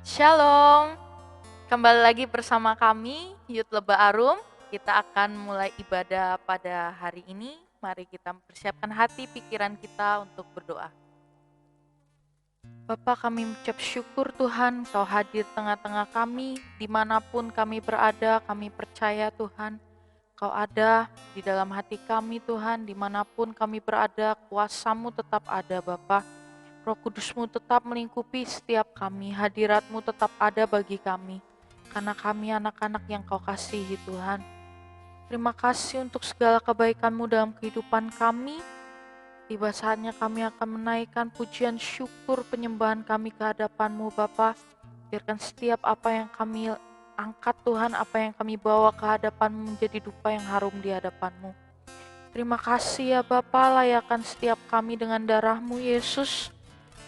Shalom, kembali lagi bersama kami, Youth Leba Arum. Kita akan mulai ibadah pada hari ini. Mari kita persiapkan hati, pikiran kita untuk berdoa. Bapa, kami mengucap syukur Tuhan, Kau hadir tengah-tengah kami, dimanapun kami berada, kami percaya Tuhan, Kau ada di dalam hati kami Tuhan, dimanapun kami berada, kuasa-Mu tetap ada Bapa. Roh Kudus-Mu tetap melingkupi setiap kami, hadirat-Mu tetap ada bagi kami, karena kami anak-anak yang Kau kasihi Tuhan. Terima kasih untuk segala kebaikan-Mu dalam kehidupan kami. Tiba saatnya kami akan menaikkan pujian syukur penyembahan kami ke hadapan-Mu Bapa. Biarkan setiap apa yang kami angkat Tuhan, apa yang kami bawa ke hadapan-Mu menjadi dupa yang harum di hadapan-Mu. Terima kasih ya Bapa, layakan setiap kami dengan darah-Mu Yesus.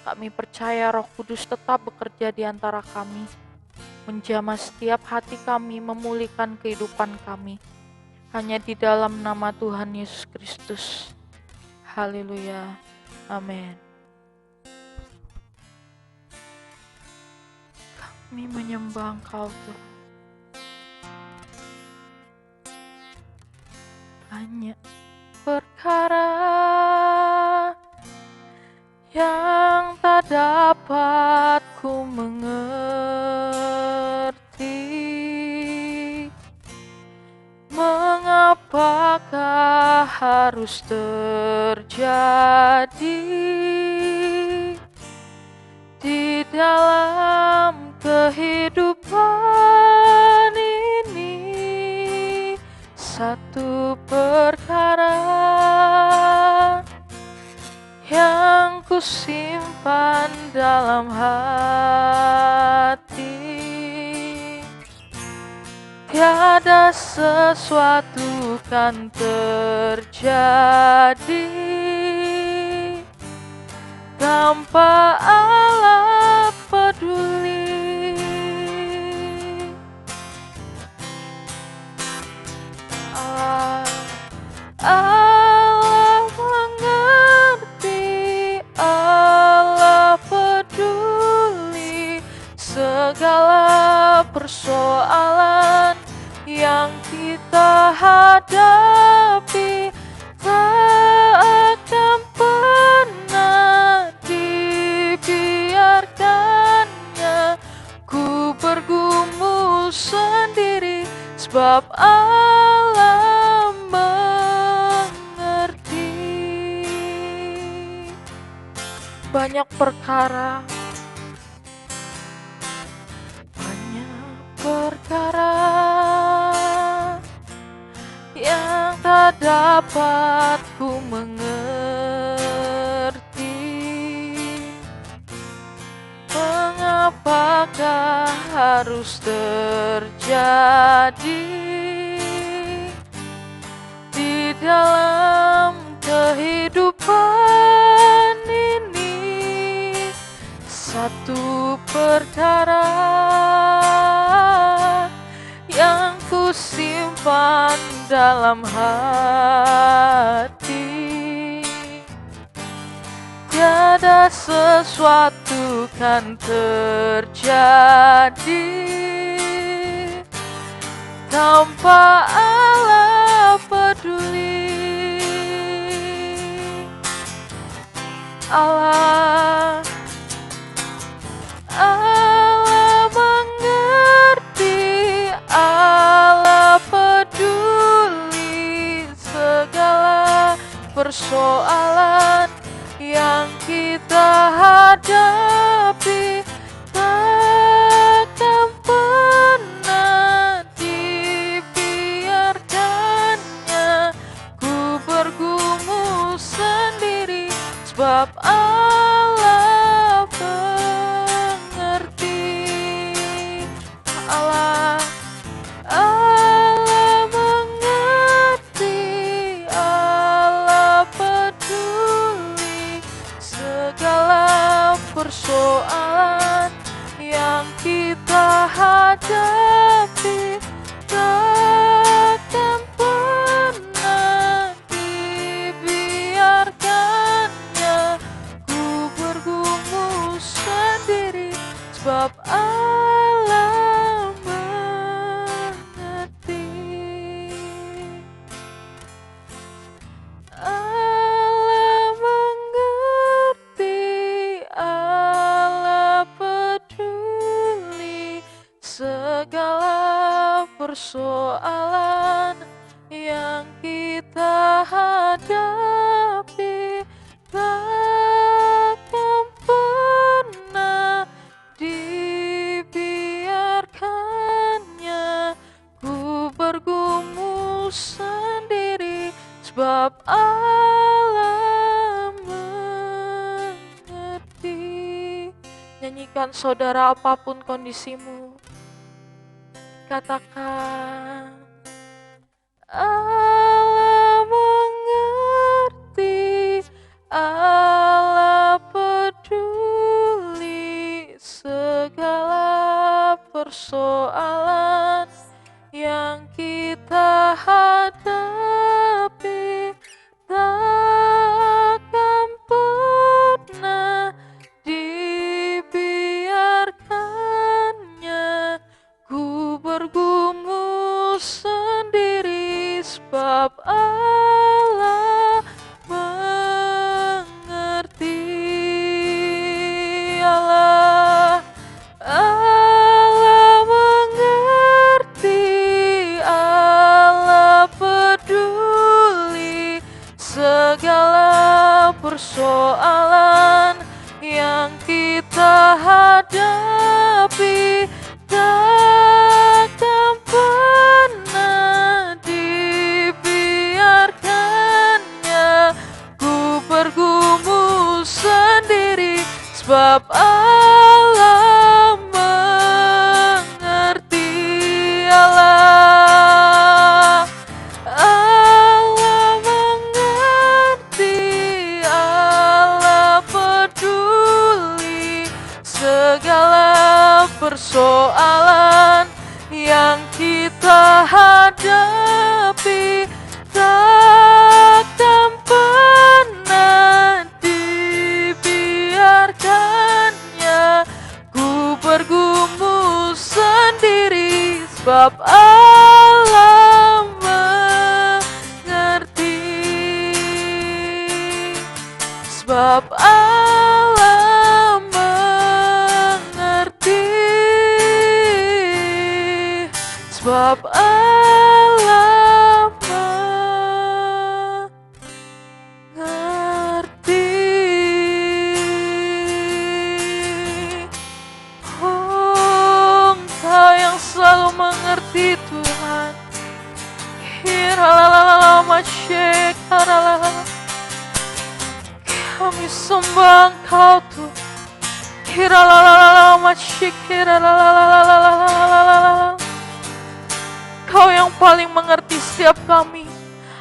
Kami percaya Roh Kudus tetap bekerja di antara kami, menjamah setiap hati kami, memulihkan kehidupan kami. Hanya di dalam nama Tuhan Yesus Kristus. Haleluya. Amin. Kami menyembah Engkau Tuhan. Hanya perkara yang tak dapat ku mengerti, mengapakah harus terjadi di dalam kehidupan ini. Satu perkara yang ku simpan dalam hati, tiada sesuatu kan terjadi tanpa Allah peduli. Allah mengerti, Allah peduli segala persoalan yang kita hadapi. Tak akan pernah dibiarkannya ku bergumul sendiri, sebab Allah mengerti. Banyak perkara yang tak dapat ku mengerti, mengapakah harus terjadi di dalam kehidupan ini. Satu perkara yang ku simpan dalam hati, tiada sesuatu kan terjadi tanpa Allah peduli. Allah mengerti, Allah peduli segala persoalan yang kita hadapi. Takkan pernah dibiarkannya ku bergumul sendiri, sebab Allah mengerti. Allah mengerti, Allah peduli segala persoalan yang kita hadapi. Takkan pernah dibiarkannya ku bergumul sendiri, sebab Nyanyikan saudara, apapun kondisimu, katakan, Allah mengerti, Allah peduli segala persoalan yang kita hadapi, takkan pernah dibiarkannya ku bergumul sendiri, sebab Allah mengerti. Allah mengerti, Allah peduli segala persoalan yang kita hadapi, takkan pernah dibiarkannya ku bergumul sendiri, sebab Allah mengerti. Allah mengerti, Allah peduli segala persoalan yang kita hadapi, takkan pernah dibiarkannya ku bergumul sendiri, sebab Allah mengerti, sebab Allah mengerti, sebab Allah mengerti. Oh, Engkau yang selalu mengerti Tuhan. Kami sembah Engkau Tuhan. Kau yang paling mengerti setiap kami.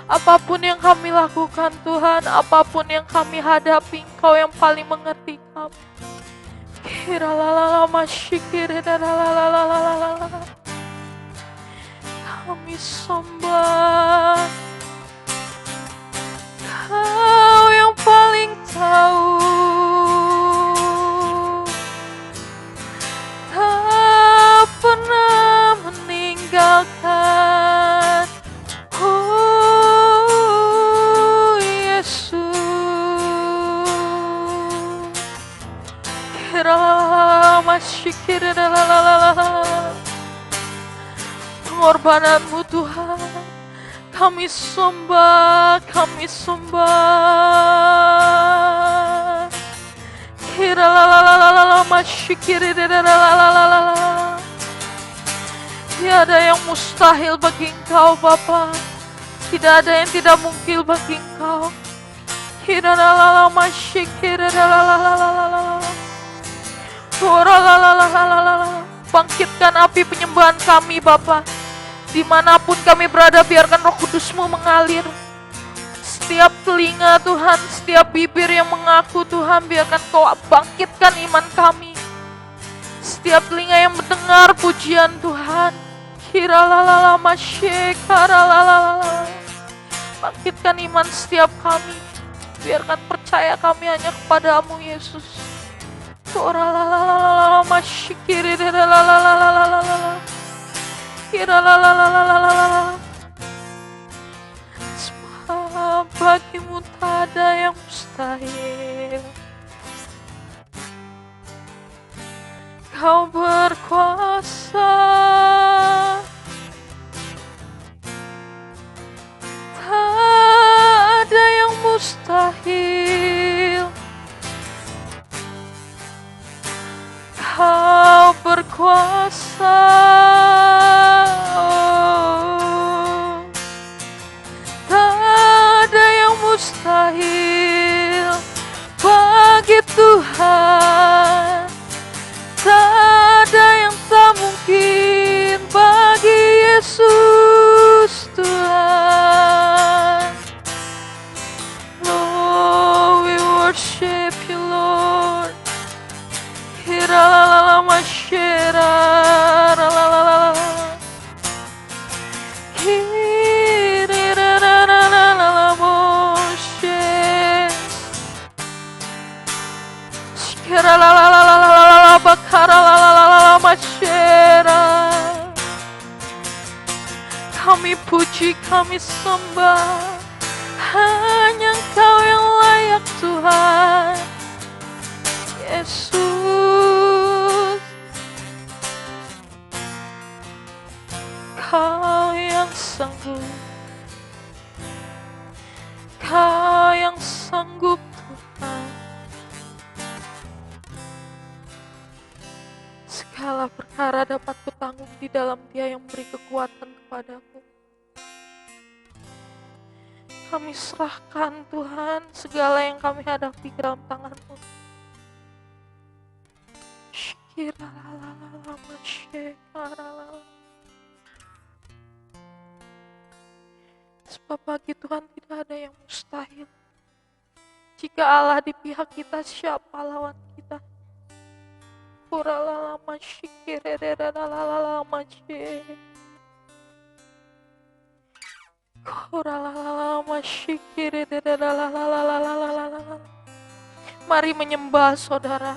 Apapun yang kami lakukan Tuhan, apapun yang kami hadapi, Kau yang paling mengerti kami. Kami sembah Kau yang paling tahu, tak pernah meninggalkan. Oh Yesus, pengorbananmu Tuhan, kami sembah, kami sembah. Tiada yang mustahil bagi Engkau Bapa, tidak ada yang tidak mungkin bagi Engkau. Bangkitkan api penyembahan kami Bapa. Dimanapun kami berada, biarkan Roh Kudus-Mu mengalir. Setiap telinga Tuhan, setiap bibir yang mengaku Tuhan, biarkan Kau bangkitkan iman kami. Setiap telinga yang mendengar pujian Tuhan, bangkitkan iman setiap kami. Biarkan percaya kami hanya kepadamu Yesus. Sebab bagimu tak ada yang mustahil. Kau berkuasa, tak ada yang mustahil. Kau berkuasa, tak ada yang mustahil bagi Tuhan. Kami puji, kami sembah, hanya Engkau yang layak Tuhan. Yesus, Kau yang sanggup, Kau yang sanggup Tuhan. Segala perkara dapat kutanggung di dalam Dia yang beri kekuatan kepadaku. Kami serahkan Tuhan segala yang kami hadapi ke dalam tangan-Mu. Sebab bagi Tuhan tidak ada yang mustahil. Jika Allah di pihak kita, siapa lawan kita? Mari menyembah saudara.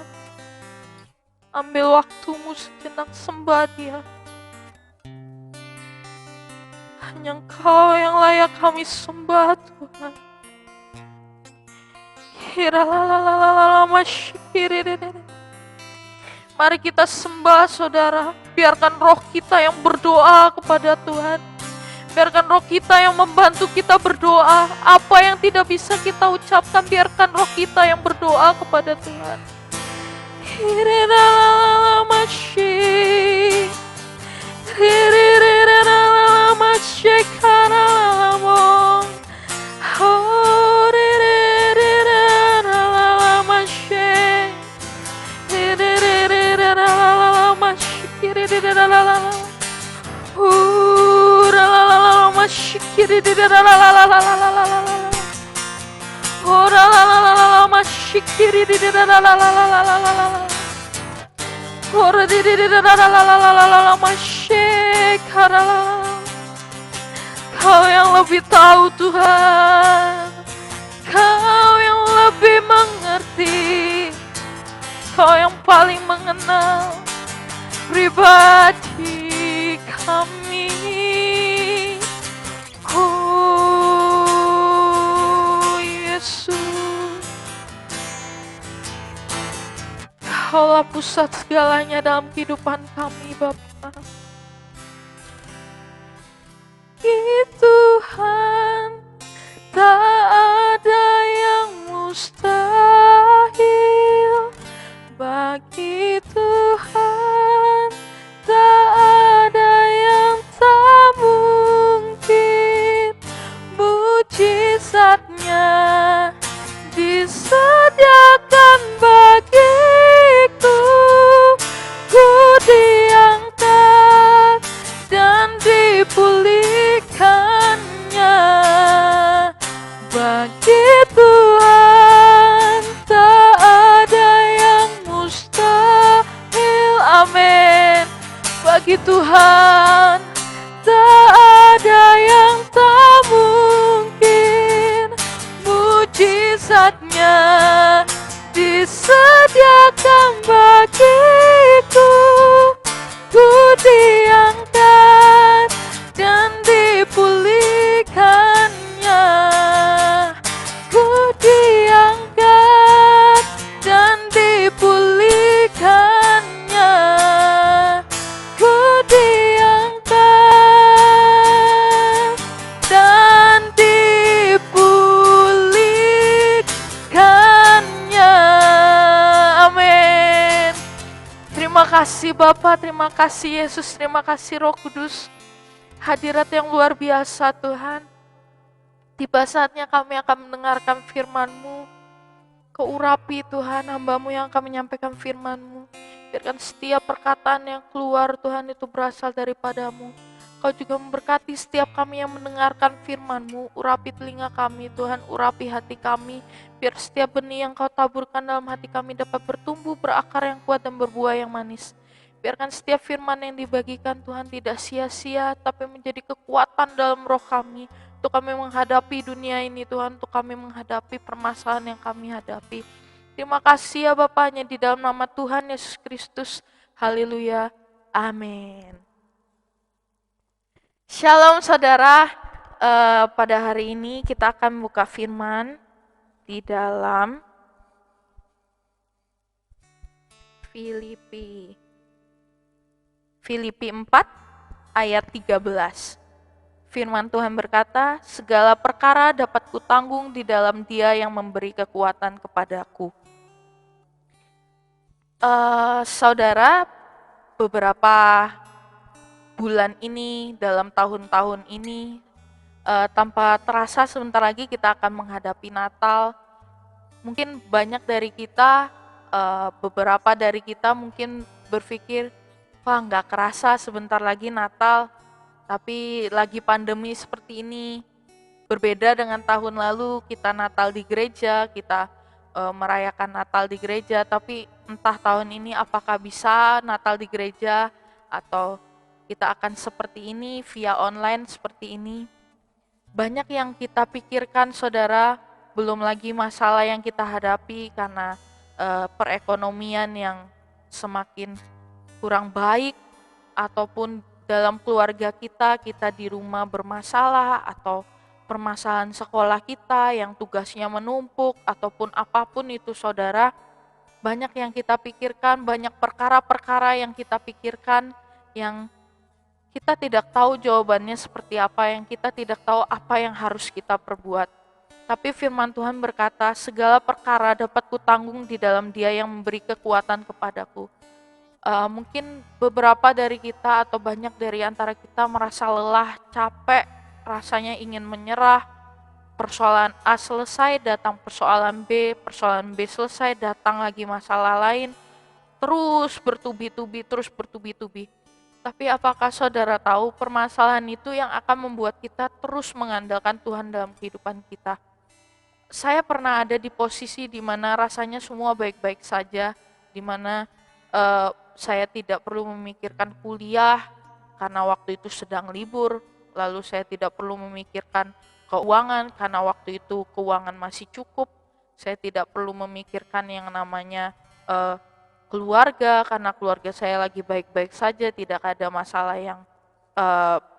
Ambil waktumu sejenak, sembah Dia. Hanya Engkau yang layak kami sembah Tuhan. Mari kita sembah saudara. Biarkan roh kita yang berdoa kepada Tuhan. Biarkan roh kita yang membantu kita berdoa. Apa yang tidak bisa kita ucapkan, biarkan roh kita yang berdoa kepada Tuhan. Kau yang lebih tahu Tuhan, Kau yang lebih mengerti, Kau yang paling mengenal pribadi kami. Oh Yesus, Kaulah pusat segalanya dalam kehidupan kami Bapa. Tuhan, tak ada yang mustahil bagi Tuhan, tak ada yang tak mungkin. Mujizatnya disediakan bagiku, ku diangkat dan dipulihkannya. Bagi Tuhan tak ada yang mustahil. Amin. Bagi Tuhan tak ada yang tak mungkin. Mujizatnya disediakan bagiku, ku diangkat dan dipulihkannya. Ku diangkat dan dipulihkannya. Ku diangkat dan dipulihkannya. Amin. Terima kasih Bapa, terima kasih Yesus, terima kasih Roh Kudus. Hadirat yang luar biasa Tuhan. Tiba saatnya kami akan mendengarkan firman-Mu. Kau urapi Tuhan hamba-Mu yang akan menyampaikan firman-Mu. Biarkan setiap perkataan yang keluar Tuhan itu berasal daripada-Mu. Kau juga memberkati setiap kami yang mendengarkan firman-Mu. Urapi telinga kami Tuhan, urapi hati kami. Biar setiap benih yang Kau taburkan dalam hati kami dapat bertumbuh, berakar yang kuat dan berbuah yang manis. Biarkan setiap firman yang dibagikan Tuhan tidak sia-sia, tapi menjadi kekuatan dalam roh kami, untuk kami menghadapi dunia ini Tuhan, untuk kami menghadapi permasalahan yang kami hadapi. Terima kasih ya Bapa, hanya di dalam nama Tuhan Yesus Kristus. Haleluya. Amin. Shalom saudara. Pada hari ini kita akan buka firman di dalam Filipi 4 ayat 13. Firman Tuhan berkata, segala perkara dapat kutanggung di dalam Dia yang memberi kekuatan kepadaku. Saudara, beberapa bulan ini, dalam tahun-tahun ini, tanpa terasa sebentar lagi kita akan menghadapi Natal. Mungkin banyak dari kita, beberapa dari kita mungkin berpikir, wah nggak kerasa sebentar lagi Natal, tapi lagi pandemi seperti ini. Berbeda dengan tahun lalu, kita Natal di gereja, kita merayakan Natal di gereja, tapi entah tahun ini apakah bisa Natal di gereja atau kita akan seperti ini via online seperti ini. Banyak yang kita pikirkan saudara, belum lagi masalah yang kita hadapi karena perekonomian yang semakin kurang baik, ataupun dalam keluarga kita di rumah bermasalah, atau permasalahan sekolah kita yang tugasnya menumpuk, ataupun apapun itu saudara, banyak yang kita pikirkan, banyak perkara-perkara yang kita pikirkan, yang kita tidak tahu jawabannya seperti apa, yang kita tidak tahu apa yang harus kita perbuat. Tapi firman Tuhan berkata, segala perkara dapat kutanggung di dalam Dia yang memberi kekuatan kepadaku. Mungkin beberapa dari kita atau banyak dari antara kita merasa lelah, capek, rasanya ingin menyerah. Persoalan A selesai, datang persoalan B selesai, datang lagi masalah lain, terus bertubi-tubi. Tapi apakah saudara tahu permasalahan itu yang akan membuat kita terus mengandalkan Tuhan dalam kehidupan kita? Saya pernah ada di posisi di mana rasanya semua baik-baik saja, di mana saya tidak perlu memikirkan kuliah karena waktu itu sedang libur, lalu saya tidak perlu memikirkan keuangan karena waktu itu keuangan masih cukup, saya tidak perlu memikirkan yang namanya keluarga karena keluarga saya lagi baik-baik saja, tidak ada masalah yang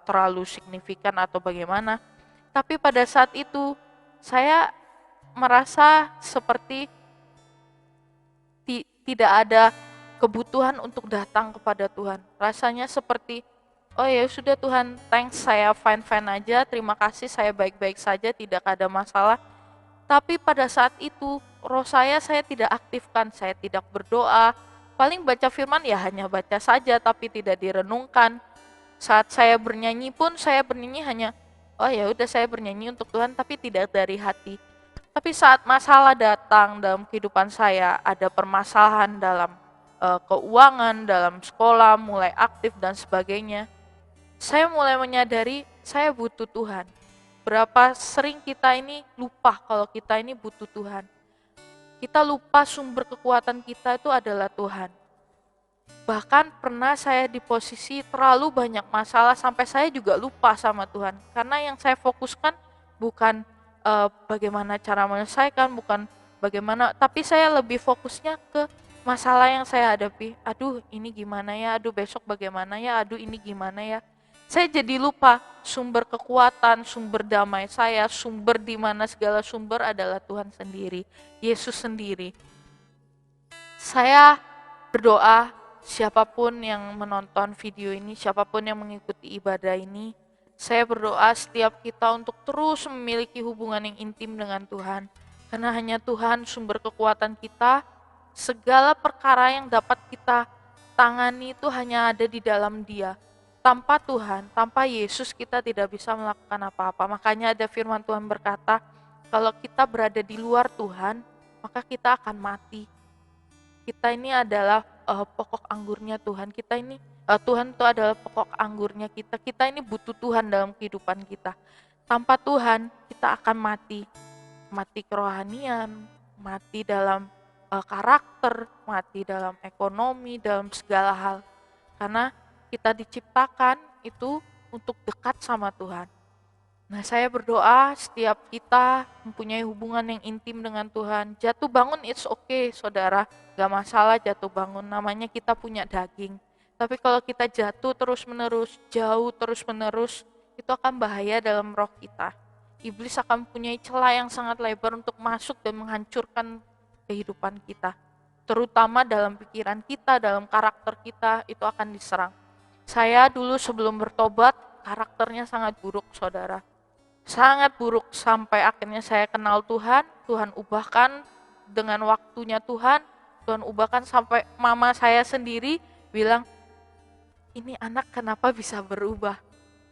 terlalu signifikan atau bagaimana. Tapi pada saat itu saya merasa seperti tidak ada kebutuhan untuk datang kepada Tuhan. Rasanya seperti, oh ya sudah Tuhan, thanks, saya fine-fine aja, terima kasih, saya baik-baik saja, tidak ada masalah. Tapi pada saat itu, roh saya tidak aktifkan, saya tidak berdoa. Paling baca firman ya hanya baca saja, tapi tidak direnungkan. Saat saya bernyanyi pun, saya bernyanyi hanya, oh ya udah saya bernyanyi untuk Tuhan, tapi tidak dari hati. Tapi saat masalah datang dalam kehidupan saya, ada permasalahan dalam keuangan, dalam sekolah, mulai aktif dan sebagainya, saya mulai menyadari saya butuh Tuhan. Berapa sering kita ini lupa kalau kita ini butuh Tuhan. Kita lupa sumber kekuatan kita itu adalah Tuhan. Bahkan pernah saya di posisi terlalu banyak masalah sampai saya juga lupa sama Tuhan. Karena yang saya fokuskan bukan bagaimana cara menyelesaikan, bukan bagaimana, tapi saya lebih fokusnya ke masalah yang saya hadapi. Aduh ini gimana ya, aduh besok bagaimana ya, aduh ini gimana ya. Saya jadi lupa sumber kekuatan, sumber damai saya, sumber di mana segala sumber adalah Tuhan sendiri, Yesus sendiri. Saya berdoa, siapapun yang menonton video ini, siapapun yang mengikuti ibadah ini, saya berdoa setiap kita untuk terus memiliki hubungan yang intim dengan Tuhan. Karena hanya Tuhan sumber kekuatan kita. Segala perkara yang dapat kita tangani itu hanya ada di dalam Dia. Tanpa Tuhan, tanpa Yesus kita tidak bisa melakukan apa-apa. Makanya ada firman Tuhan berkata, kalau kita berada di luar Tuhan, maka kita akan mati. Kita ini adalah pokok anggurnya Tuhan. Tuhan itu adalah pokok anggurnya kita. Kita ini butuh Tuhan dalam kehidupan kita. Tanpa Tuhan, kita akan mati. Mati kerohanian, mati dalam karakter, mati dalam ekonomi, dalam segala hal. Karena kita diciptakan itu untuk dekat sama Tuhan. Nah, saya berdoa setiap kita mempunyai hubungan yang intim dengan Tuhan. Jatuh bangun it's okay, saudara. Gak masalah jatuh bangun, namanya kita punya daging. Tapi kalau kita jatuh terus-menerus, jauh terus-menerus, itu akan bahaya dalam roh kita. Iblis akan mempunyai celah yang sangat lebar untuk masuk dan menghancurkan kehidupan kita. Terutama dalam pikiran kita, dalam karakter kita, itu akan diserang. Saya dulu sebelum bertobat, karakternya sangat buruk, saudara. Sangat buruk sampai akhirnya saya kenal Tuhan, Tuhan ubahkan dengan waktunya Tuhan ubahkan sampai mama saya sendiri bilang, ini anak kenapa bisa berubah?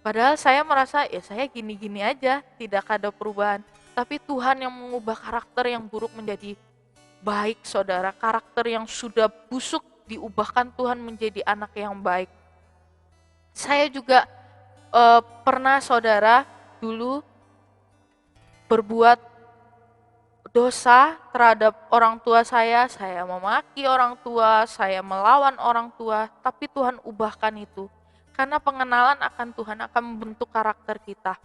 Padahal saya merasa ya saya gini-gini aja, tidak ada perubahan. Tapi Tuhan yang mengubah karakter yang buruk menjadi baik, saudara. Karakter yang sudah busuk diubahkan Tuhan menjadi anak yang baik. Saya juga pernah, saudara, dulu berbuat dosa terhadap orang tua saya memaki orang tua, saya melawan orang tua, tapi Tuhan ubahkan itu. Karena pengenalan akan Tuhan akan membentuk karakter kita.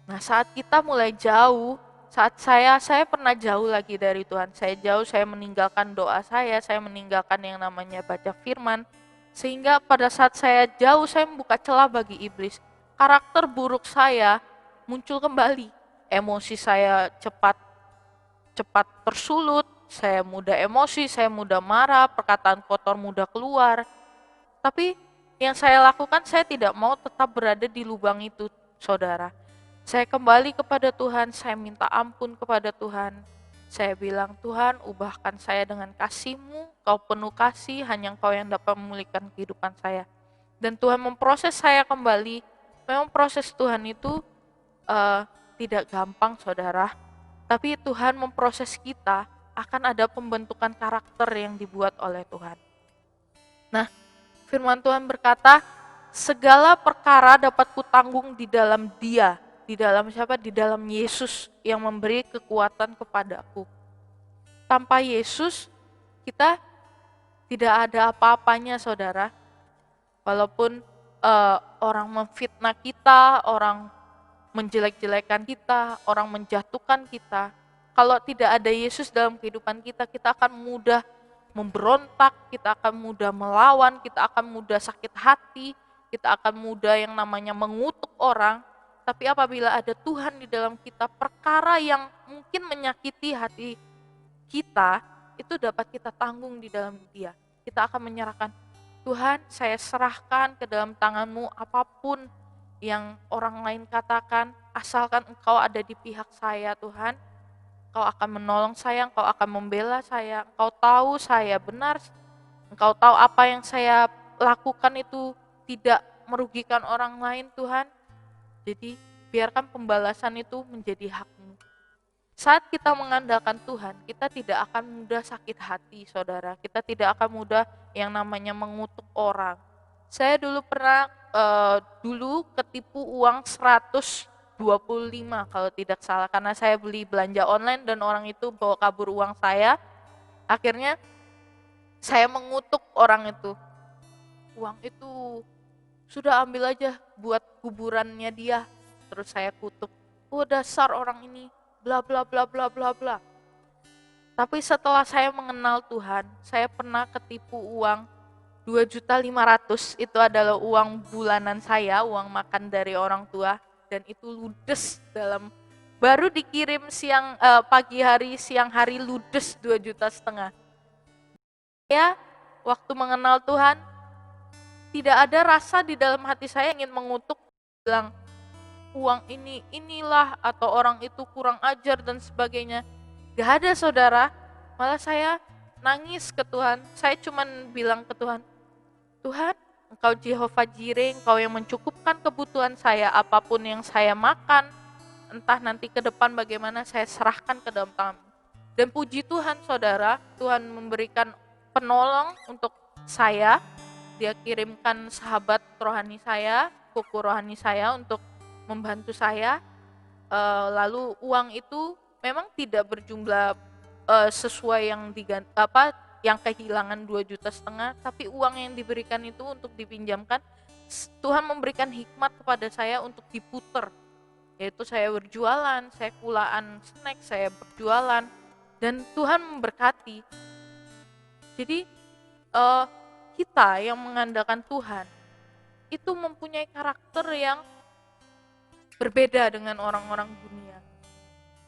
Nah, saat kita mulai jauh, saat saya pernah jauh lagi dari Tuhan, saya jauh, saya meninggalkan doa saya meninggalkan yang namanya baca firman, sehingga pada saat saya jauh, saya membuka celah bagi iblis. Karakter buruk saya muncul kembali. Emosi saya cepat tersulut, saya mudah emosi, saya mudah marah, perkataan kotor mudah keluar. Tapi yang saya lakukan, saya tidak mau tetap berada di lubang itu, saudara. Saya kembali kepada Tuhan, saya minta ampun kepada Tuhan. Saya bilang, Tuhan, ubahkan saya dengan kasih-Mu, Kau penuh kasih, hanya Engkau yang dapat memulihkan kehidupan saya. Dan Tuhan memproses saya kembali. Memang proses Tuhan itu tidak gampang, saudara. Tapi Tuhan memproses kita, akan ada pembentukan karakter yang dibuat oleh Tuhan. Nah, firman Tuhan berkata, segala perkara dapat kutanggung di dalam Dia. Di dalam siapa? Di dalam Yesus yang memberi kekuatan kepadaku. Tanpa Yesus, kita tidak ada apa-apanya, saudara. Walaupun orang memfitnah kita, orang menjelek-jelekan kita, orang menjatuhkan kita. Kalau tidak ada Yesus dalam kehidupan kita, kita akan mudah memberontak, kita akan mudah melawan, kita akan mudah sakit hati, kita akan mudah yang namanya mengutuk orang. Tapi apabila ada Tuhan di dalam kita, perkara yang mungkin menyakiti hati kita, itu dapat kita tanggung di dalam Dia. Kita akan menyerahkan, Tuhan, saya serahkan ke dalam tangan-Mu apapun yang orang lain katakan, asalkan Engkau ada di pihak saya, Tuhan. Engkau akan menolong saya, Engkau akan membela saya, Engkau tahu saya benar, Engkau tahu apa yang saya lakukan itu tidak merugikan orang lain, Tuhan. Jadi biarkan pembalasan itu menjadi hak-Mu. Saat kita mengandalkan Tuhan, kita tidak akan mudah sakit hati, saudara. Kita tidak akan mudah yang namanya mengutuk orang. Saya dulu pernah ketipu uang 125 kalau tidak salah, karena saya beli belanja online dan orang itu bawa kabur uang saya. Akhirnya saya mengutuk orang itu. Uang itu sudah ambil aja buat kuburannya dia. Terus saya kutuk, oh dasar orang ini, bla bla bla bla bla bla. Tapi setelah saya mengenal Tuhan, saya pernah ketipu uang 2.500.000, itu adalah uang bulanan saya, uang makan dari orang tua, dan itu ludes baru dikirim pagi hari, siang hari ludes 2,5 juta. Ya, waktu mengenal Tuhan, tidak ada rasa di dalam hati saya ingin mengutuk, bilang uang inilah, atau orang itu kurang ajar dan sebagainya. Gak ada, saudara. Malah saya nangis ke Tuhan. Saya cuman bilang ke Tuhan, Tuhan, Engkau Jehovah Jireh, Engkau yang mencukupkan kebutuhan saya, apapun yang saya makan, entah nanti ke depan bagaimana, saya serahkan ke dalam tangan-Mu. Dan puji Tuhan, saudara, Tuhan memberikan penolong untuk saya. Dia kirimkan sahabat rohani saya, kuku rohani saya untuk membantu saya. Lalu uang itu memang tidak berjumlah sesuai yang yang kehilangan 2,5 juta, tapi uang yang diberikan itu untuk dipinjamkan, Tuhan memberikan hikmat kepada saya untuk diputer, yaitu saya berjualan, saya kulaan snack, saya berjualan, dan Tuhan memberkati. Jadi kita yang mengandalkan Tuhan itu mempunyai karakter yang berbeda dengan orang-orang dunia.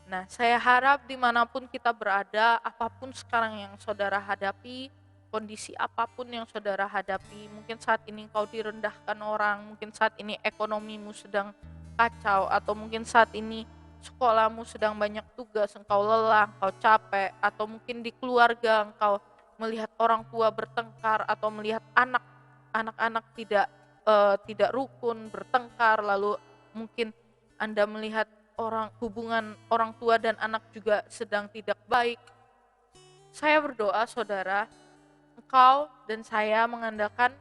Nah, saya harap dimanapun kita berada, apapun sekarang yang saudara hadapi, kondisi apapun yang saudara hadapi, mungkin saat ini engkau direndahkan orang, mungkin saat ini ekonomimu sedang kacau, atau mungkin saat ini sekolahmu sedang banyak tugas, engkau lelah, engkau capek, atau mungkin di keluarga engkau melihat orang tua bertengkar, atau melihat anak-anak tidak rukun, bertengkar, lalu mungkin Anda melihat hubungan orang tua dan anak juga sedang tidak baik. Saya berdoa saudara, engkau dan saya mengandalkan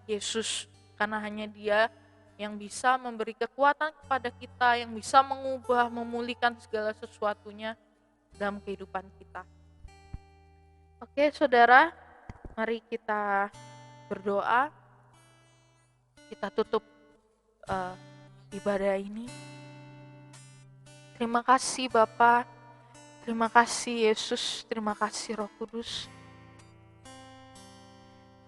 Yesus, karena hanya Dia yang bisa memberi kekuatan kepada kita, yang bisa mengubah, memulihkan segala sesuatunya dalam kehidupan kita. Oke saudara, mari kita berdoa. Kita tutup ibadah ini. Terima kasih Bapa, terima kasih Yesus, terima kasih Roh Kudus.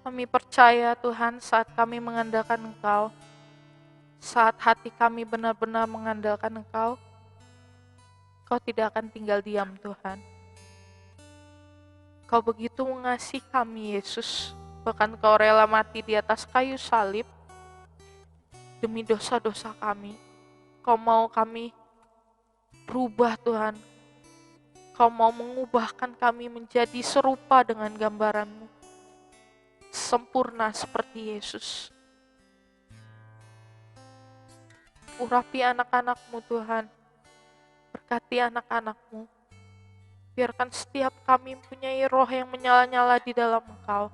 Kami percaya Tuhan, saat kami mengandalkan Engkau, saat hati kami benar-benar mengandalkan Engkau, Engkau tidak akan tinggal diam Tuhan. Engkau begitu mengasihi kami Yesus, bahkan Engkau rela mati di atas kayu salib demi dosa-dosa kami. Engkau mau kami berubah Tuhan. Kau mau mengubahkan kami menjadi serupa dengan gambaran-Mu, sempurna seperti Yesus. Urapi anak-anak-Mu Tuhan, berkati anak-anak-Mu. Biarkan setiap kami mempunyai roh yang menyala-nyala di dalam Engkau.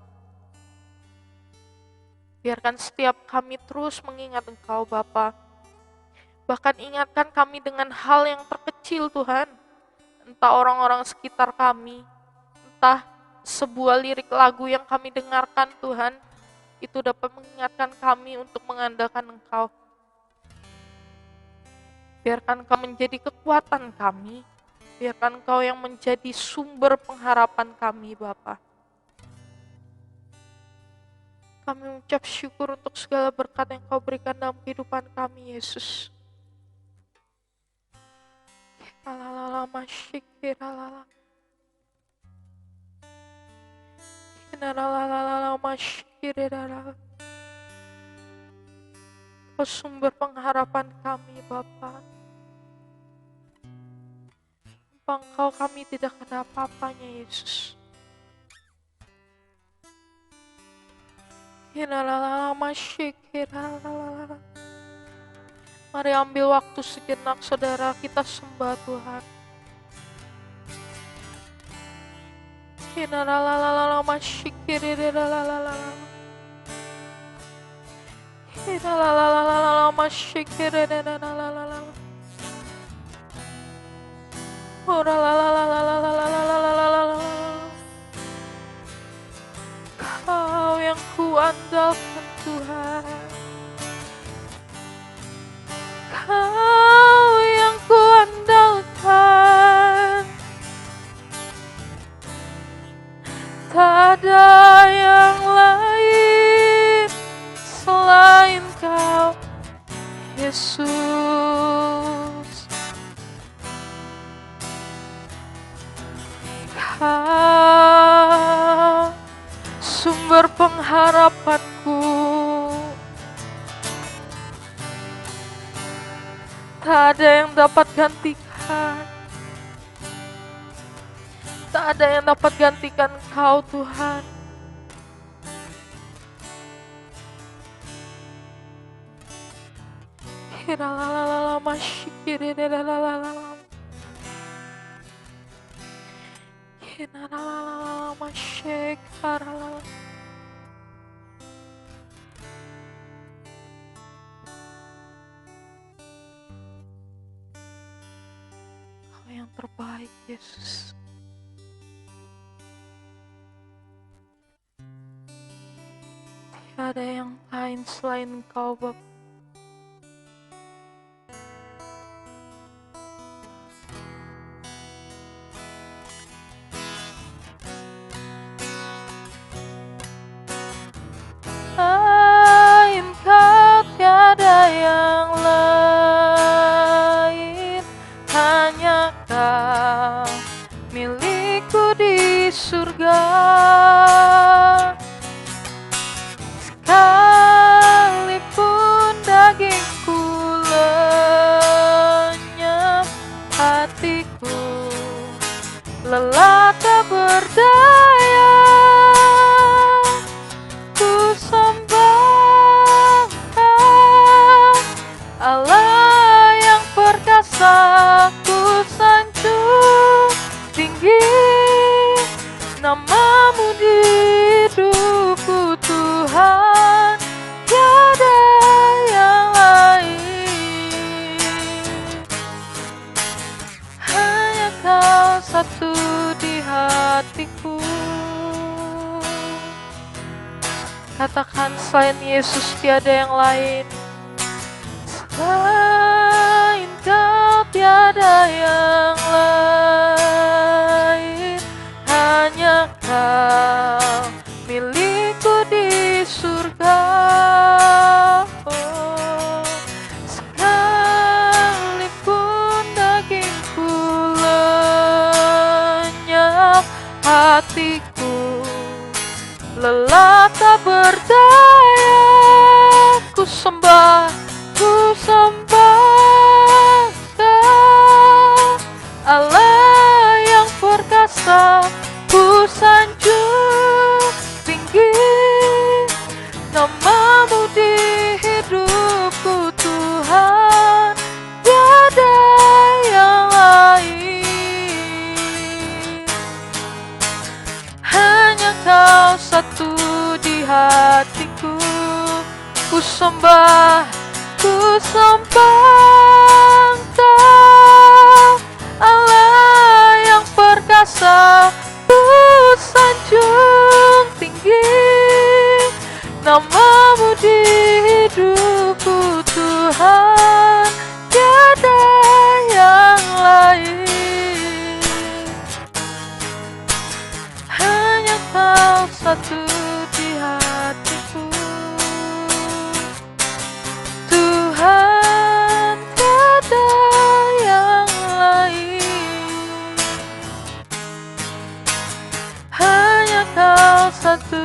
Biarkan setiap kami terus mengingat Engkau Bapa. Bahkan ingatkan kami dengan hal yang terkecil Tuhan. Entah orang-orang sekitar kami, entah sebuah lirik lagu yang kami dengarkan Tuhan, itu dapat mengingatkan kami untuk mengandalkan Engkau. Biarkan Engkau menjadi kekuatan kami, biarkan Engkau yang menjadi sumber pengharapan kami Bapa. Kami mengucap syukur untuk segala berkat yang Kau berikan dalam kehidupan kami Yesus. Kau sumber pengharapan kami Bapa. Tanpa Engkau kami tidak ada apa-apanya Yesus. Mari ambil waktu sejenak saudara, kita sembah Tuhan. Kau yang kuandalkan Tuhan, Kau yang kuandalkan, tak ada yang lain selain Kau Yesus. Kau sumber pengharapanku, tak ada yang dapat gantikan, tak ada yang dapat gantikan Engkau Tuhan. Kau yang terbaik Yesus. Gak ada yang lain selain Engkau Bapa. Selain Kau tiada yang lain, hanya Kau milikku di surga. Sekalipun dagingku lenyap, hatiku lelah tak berdaya. Ku sembah Kau, Allah yang perkasa. Ku sanjung tinggi nama-Mu di hidupku Tuhan, tiada yang lain. Hanya Kau satu di hatiku. Katakan, selain Yesus tiada yang lain. Selain Kau tiada yang lain, hanya Kau milikku di surga. Oh, sekalipun dagingku lenyap, hatiku lelah tak berdaya. Ku sembah Kau, Allah yang perkasa. Ku sanjung tinggi nama-Mu di hidupku Tuhan, tiada yang lain. Hanya Kau satu di hatiku. Ku sembah Kau, Allah yang perkasa. Ku sanjung tinggi nama-Mu di hidupku Tuhan, tiada yang lain. Hanya Kau satu di hatiku Tuhan, tiada yang lain. Hanya Kau satu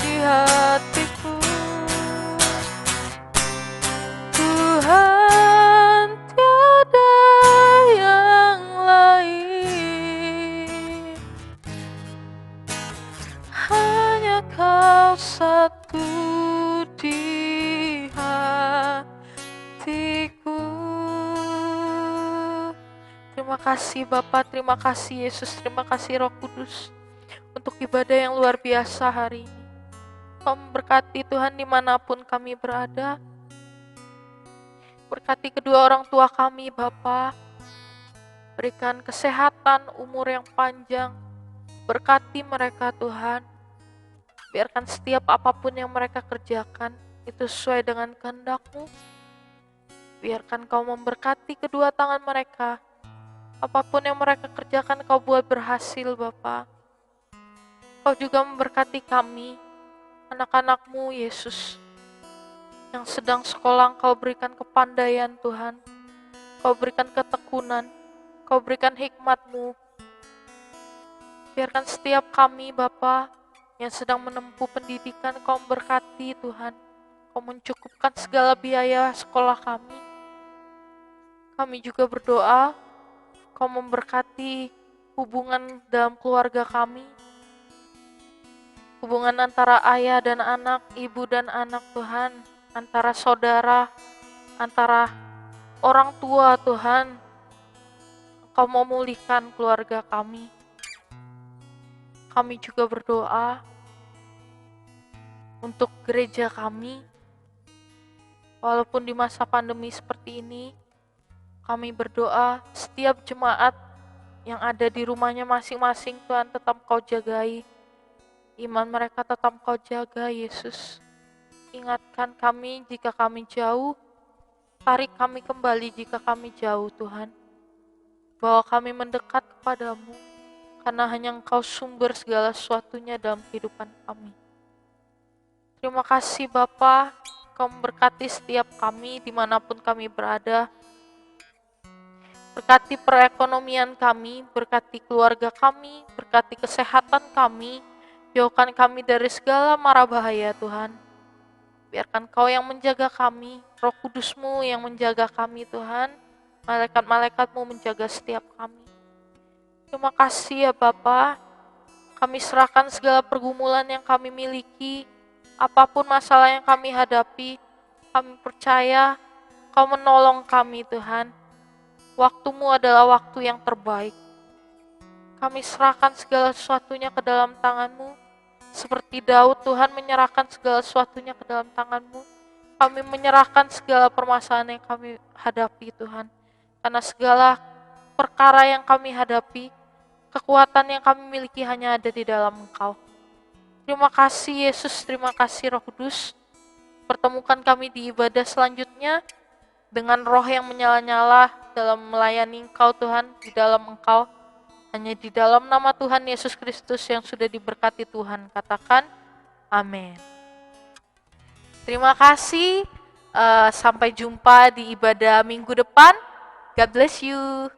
di hatiku Tuhan, tiada yang lain. Hanya Kau satu di hatiku. Terima kasih Bapa, terima kasih Yesus, terima kasih Roh Kudus untuk ibadah yang luar biasa hari ini. Kau memberkati Tuhan dimanapun kami berada. Berkati kedua orang tua kami Bapa. Berikan kesehatan, umur yang panjang. Berkati mereka Tuhan. Biarkan setiap apapun yang mereka kerjakan itu sesuai dengan kehendak-Mu. Biarkan Kau memberkati kedua tangan mereka. Apapun yang mereka kerjakan Kau buat berhasil Bapa. Kau juga memberkati kami, anak-anak-Mu Yesus, yang sedang sekolah. Kau berikan kepandaian Tuhan. Kau berikan ketekunan. Kau berikan hikmat-Mu. Biarkan setiap kami Bapa yang sedang menempuh pendidikan, Kau memberkati Tuhan. Kau mencukupkan segala biaya sekolah kami. Kami juga berdoa, Kau memberkati hubungan dalam keluarga kami. Hubungan antara ayah dan anak, ibu dan anak Tuhan. Antara saudara, antara orang tua Tuhan. Kau mau memulihkan keluarga kami. Kami juga berdoa untuk gereja kami. Walaupun di masa pandemi seperti ini, kami berdoa setiap jemaat yang ada di rumahnya masing-masing Tuhan tetap Kau jagai. Iman mereka tetap Kau jaga Yesus. Ingatkan kami jika kami jauh, tarik kami kembali jika kami jauh Tuhan. Bawa kami mendekat kepadamu, karena hanya Engkau sumber segala sesuatunya dalam kehidupan kami. Terima kasih Bapa, Kau memberkati setiap kami dimanapun kami berada. Berkati perekonomian kami, berkati keluarga kami, berkati kesehatan kami, jauhkan kami dari segala mara bahaya Tuhan. Biarkan Kau yang menjaga kami, Roh Kudus-Mu yang menjaga kami Tuhan, malaikat-malaikat-Mu menjaga setiap kami. Terima kasih ya Bapa, kami serahkan segala pergumulan yang kami miliki, apapun masalah yang kami hadapi, kami percaya Kau menolong kami Tuhan. Waktu-Mu adalah waktu yang terbaik. Kami serahkan segala sesuatunya ke dalam tangan-Mu, seperti Daud Tuhan menyerahkan segala sesuatunya ke dalam tangan-Mu. Kami menyerahkan segala permasalahan yang kami hadapi Tuhan. Karena segala perkara yang kami hadapi, kekuatan yang kami miliki hanya ada di dalam Engkau. Terima kasih Yesus, terima kasih Roh Kudus. Pertemukan kami di ibadah selanjutnya dengan roh yang menyala-nyala dalam melayani Engkau Tuhan, di dalam Engkau. Hanya di dalam nama Tuhan Yesus Kristus yang sudah diberkati Tuhan. Katakan, amin. Terima kasih. Sampai jumpa di ibadah minggu depan. God bless you.